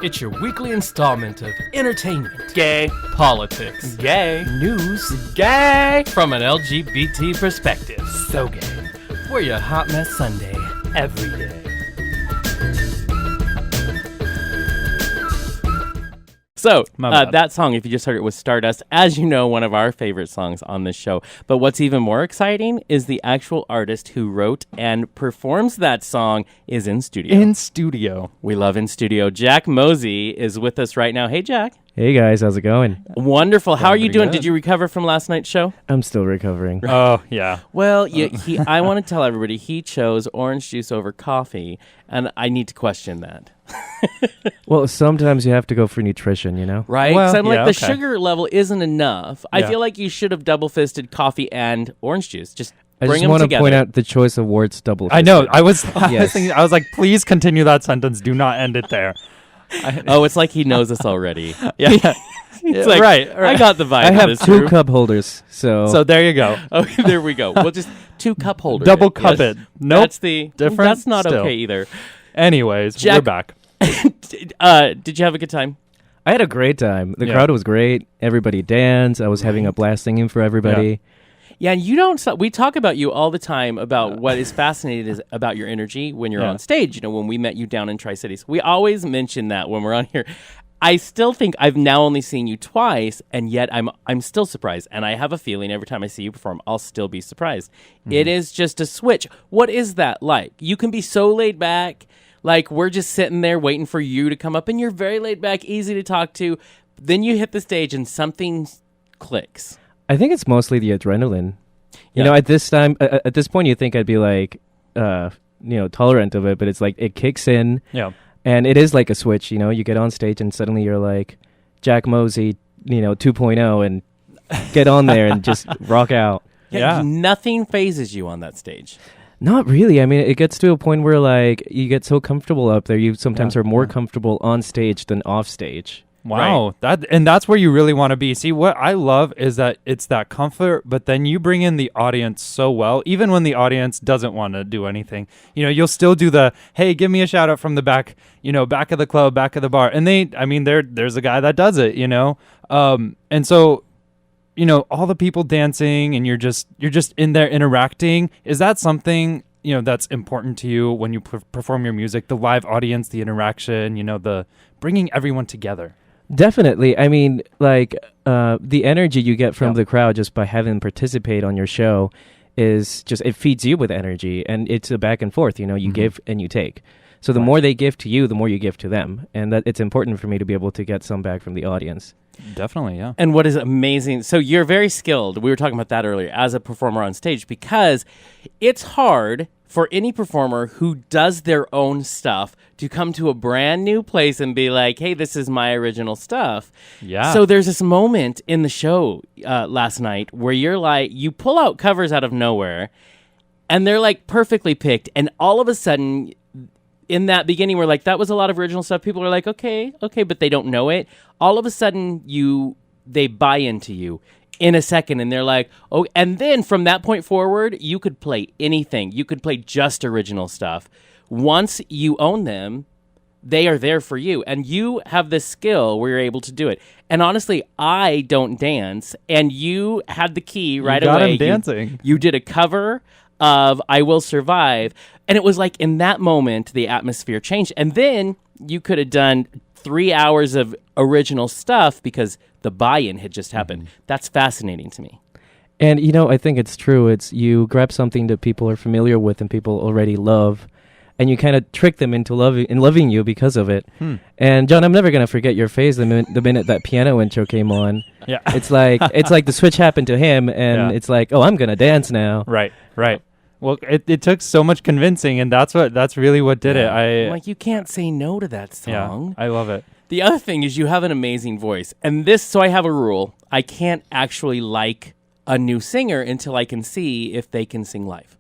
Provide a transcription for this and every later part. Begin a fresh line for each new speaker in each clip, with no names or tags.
It's your weekly installment of entertainment,
Gay.
politics,
Gay.
news,
Gay.
from an LGBT perspective.
So gay.
We're your Hot Mess Sunday.
Every day.
So,
My bad.
that song, if you just heard it, was Stardust, as you know, one of our favorite songs on this show. But what's even more exciting is the actual artist who wrote and performs that song is in studio.
In studio.
We love in studio. Jack Mozie is with us right now. Hey, Jack.
Hey guys, how's it going?
Wonderful. How are you
pretty
doing?
good.
Did you recover from last night's show?
I'm still recovering.
Oh, yeah.
Well, I want to tell everybody he chose orange juice over coffee, and I need to question that.
Well, sometimes you have to go for nutrition, you know?
Right?
Well,
'Cause I'm like,
yeah,
the
okay.
sugar level isn't enough. I
Yeah.
feel like you should have double-fisted coffee and orange juice. Just
I
bring
just
them
want to
together.
point out the choice of words double.
I know. I was
Yes.
thinking, I was like, please continue that sentence. Do not end it there.
Oh, it's like he knows us already.
Yeah.
It's like,
right.
I got the vibe.
I have
that it's
two
true.
cup holders, so
So there you go.
Okay, there we go. Well, just 2 cup holders.
Double cup it. Nope.
That's the
Different
That's not
still.
okay either.
Anyways,
Jack-
we're back.
Did you have a good time?
I had a great time. The
Yeah.
crowd was great. Everybody danced. I was having a blast singing for everybody.
Yeah, and you don't. We talk about you all the time about what is fascinating is about your energy when you're
Yeah.
on stage. You know, when we met you down in Tri-Cities, we always mention that when we're on here. I still think I've now only seen you twice, and yet I'm still surprised. And I have a feeling every time I see you perform, I'll still be surprised. It is just a switch. What is that like? You can be so laid back, like we're just sitting there waiting for you to come up, and you're very laid back, easy to talk to. Then you hit the stage, and something clicks.
I think it's mostly the adrenaline.
Yeah.
You know, at this point, you think I'd be like, tolerant of it, but it's like it kicks in,
Yeah.
and it is like a switch. You know, you get on stage, and suddenly you're like Jack Mozie, 2.0, and get on there and just rock out.
Yeah.
Nothing phases you on that stage.
Not really. I mean, it gets to a point where like you get so comfortable up there. You sometimes are more comfortable on stage than off stage.
Wow, that's where you really want to be. See, what I love is that it's that comfort, but then you bring in the audience so well, even when the audience doesn't want to do anything. You know, you'll still do the, hey, give me a shout out from the back, back of the club, back of the bar. And there's a guy that does it, and so, all the people dancing and you're just in there interacting. Is that something, that's important to you when you perform your music, the live audience, the interaction, the bringing everyone together?
Definitely. I mean, like the energy you get from
Yeah.
the crowd just by having them participate on your show is just, it feeds you with energy, and it's a back and forth. You give and you take. So the more they give to you, the more you give to them, and that it's important for me to be able to get some back from the audience.
Definitely, yeah.
And what is amazing, so you're very skilled, we were talking about that earlier, as a performer on stage, because it's hard for any performer who does their own stuff to come to a brand new place and be like, hey, this is my original stuff.
Yeah.
So there's this moment in the show last night where you're like, you pull out covers out of nowhere, and they're like perfectly picked, and all of a sudden, in that beginning, we're like, that was a lot of original stuff. People are like, okay, but they don't know it. All of a sudden, they buy into you in a second, and they're like, oh, and then from that point forward, you could play anything. You could play just original stuff. Once you own them, they are there for you, and you have this skill where you're able to do it. And honestly, I don't dance, and you had the key right
got
away.
him dancing.
You did a cover of I Will Survive, and it was like in that moment the atmosphere changed, and then you could have done 3 hours of original stuff because the buy-in had just happened. That's fascinating to me.
And I think it's true. It's you grab something that people are familiar with and people already love, and you kind of trick them into loving you because of it. And John, I'm never gonna forget your face the minute that piano intro came on.
Yeah.
It's like the switch happened to him, and
Yeah.
it's like, oh, I'm gonna dance now.
Right. Well, it took so much convincing, and that's really what did it.
Like, you can't say no to that song.
I love it.
The other thing is you have an amazing voice. And so I have a rule. I can't actually like a new singer until I can see if they can sing live.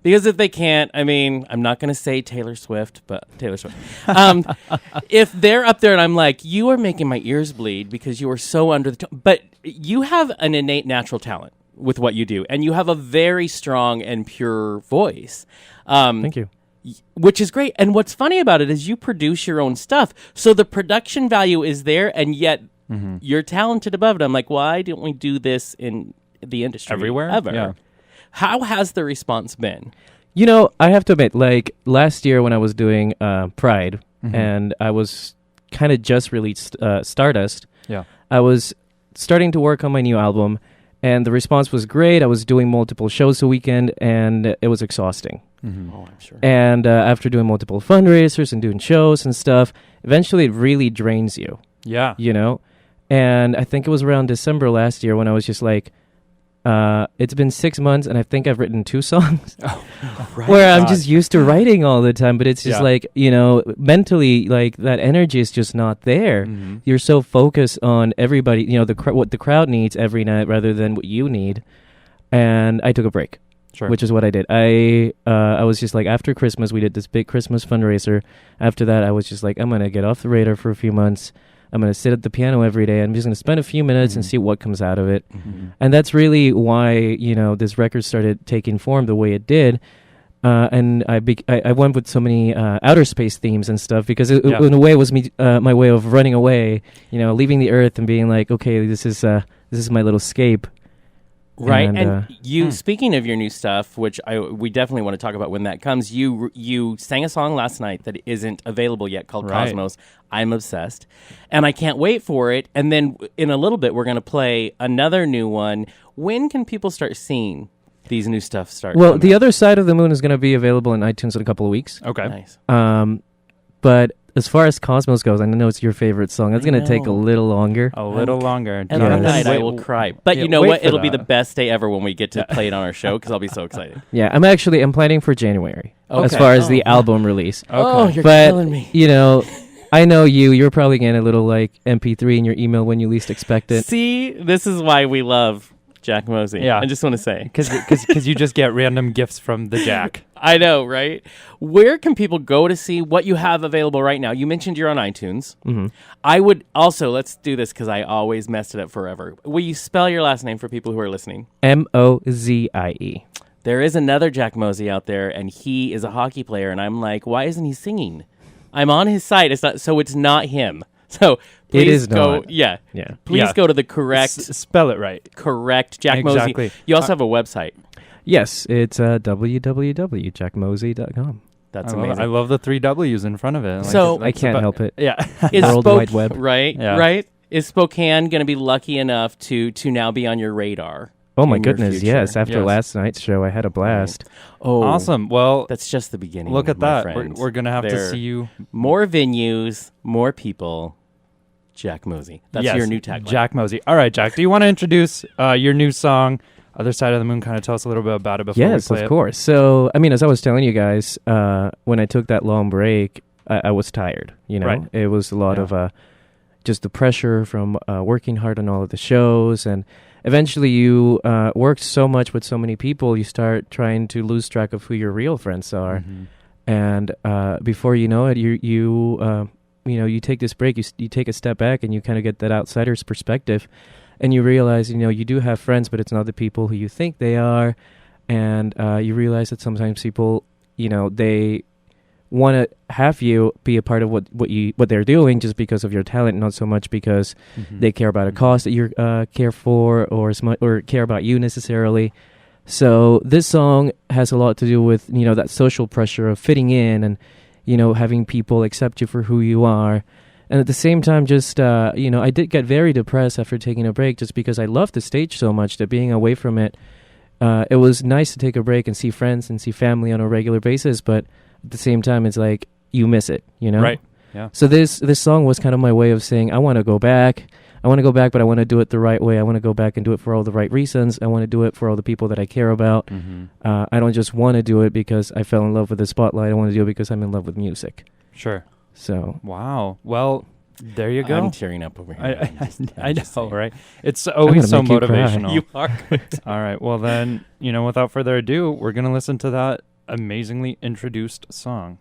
Because if they can't, I mean, I'm not going to say Taylor Swift, but Taylor Swift. If they're up there and I'm like, you are making my ears bleed because you are so under the tone. But you have an innate natural talent with what you do, and you have a very strong and pure voice.
Thank you.
which is great. And what's funny about it is you produce your own stuff. So the production value is there, and yet you're talented above it. I'm like, why don't we do this in the industry
Everywhere?
ever?
Yeah.
How has the response been?
You know, I have to admit, like last year when I was doing Pride, and I was kind of just released Stardust.
Yeah.
I was starting to work on my new album, and the response was great. I was doing multiple shows a weekend, and it was exhausting.
Oh, I'm sure.
And after doing multiple fundraisers and doing shows and stuff, eventually it really drains you,
Yeah.
you know? And I think it was around December last year when I was just like, it's been 6 months and I think I've written 2 songs where I'm just used to writing all the time, but it's just like, you know, mentally, like that energy is just not there. You're so focused on everybody, you know, what the crowd needs every night rather than what you need. And I took a break.
Sure.
Which is what I did. I was just like, after Christmas, we did this big Christmas fundraiser. After that, I was just like, I'm going to get off the radar for a few months. I'm going to sit at the piano every day. I'm just going to spend a few minutes and see what comes out of it. And that's really why, you know, this record started taking form the way it did. And I went with so many outer space themes and stuff because it, in a way it was my way of running away, you know, leaving the earth and being like, okay, this is my little escape.
Right, and you speaking of your new stuff, which we definitely want to talk about when that comes. You sang a song last night that isn't available yet called Cosmos. I'm obsessed, and I can't wait for it. And then in a little bit, we're going to play another new one. When can people start seeing these new stuff start?
Well, The Other Side of the Moon is going to be available in iTunes in a couple of weeks.
Okay.
Nice.
But as far as Cosmos goes, I know it's your favorite song. It's going to take a little longer.
A little longer.
Every night I
Wait-
will cry. But
yeah,
you know
wait
what?
for
It'll be
that.
the best day ever when we get to play it on our show because I'll be so excited.
Yeah, I'm planning for January as
Okay.
far as the album release.
Oh, you're
But,
killing me.
you know, I know you're probably getting a little like MP3 in your email when you least expect it.
See, this is why we love Jack Mozie.
Yeah.
I just want to say.
Because you just get random gifts from the Jack.
I know, right? Where can people go to see what you have available right now? You mentioned you're on iTunes. I would also, let's do this because I always messed it up forever. Will you spell your last name for people who are listening?
Mozie.
There is another Jack Mozie out there, and he is a hockey player, and I'm like, why isn't he singing? I'm on his site. It's not him. So please
is
go.
not.
Yeah.
Yeah.
Please go to the correct
Spell it right.
Jack
Exactly.
Mozie. You also have a website.
Yes, it's www.jackmozie.com.
That's
I love,
amazing.
I love the 3 W's in front of it.
So-
it's
I can't
about-
help it.
Yeah.
Is
World Wide Web.
Right,
Yeah.
right. Is Spokane going to be lucky enough to now be on your radar?
Oh my
in your
goodness,
future?
yes. After
Yes.
last night's show, I had a blast.
Oh,
Awesome. Well,
That's just the beginning.
look at
my
that. We're,
friends.
we're going to have to
There-
see you.
More venues, more people. Jack Mozie. That's
Yes,
your new tagline.
Jack Mozie. All right, Jack. Do you want to introduce your new song, Other Side of the Moon? Kind of tell us a little bit about it before we
Yes,
play
of
it.
course. So, I mean, as I was telling you guys, when I took that long break, I was tired. You know,
Right.
it was a lot
Yeah.
of just the pressure from working hard on all of the shows, and eventually you worked so much with so many people, you start trying to lose track of who your real friends are, and before you know it, you take this break, you take a step back, and you kind of get that outsider's perspective. And you realize, you do have friends, but it's not the people who you think they are. And you realize that sometimes people, they want to have you be a part of what they're doing just because of your talent, not so much because they care about a cause that you care for or care about you necessarily. So this song has a lot to do with, that social pressure of fitting in and, having people accept you for who you are. And at the same time, just, I did get very depressed after taking a break just because I loved the stage so much that being away from it, it was nice to take a break and see friends and see family on a regular basis. But at the same time, it's like you miss it,
Right. Yeah.
So this song was kind of my way of saying, I want to go back. But I want to do it the right way. I want to go back and do it for all the right reasons. I want to do it for all the people that I care about. I don't just want to do it because I fell in love with the spotlight. I want to do it because I'm in love with music.
Sure.
So
wow. Well, there you go.
I'm tearing up over here.
I know, right? It's always so
make you cry.
motivational.
You are.
All right. Well, then, without further ado, we're going to listen to that amazingly introduced song.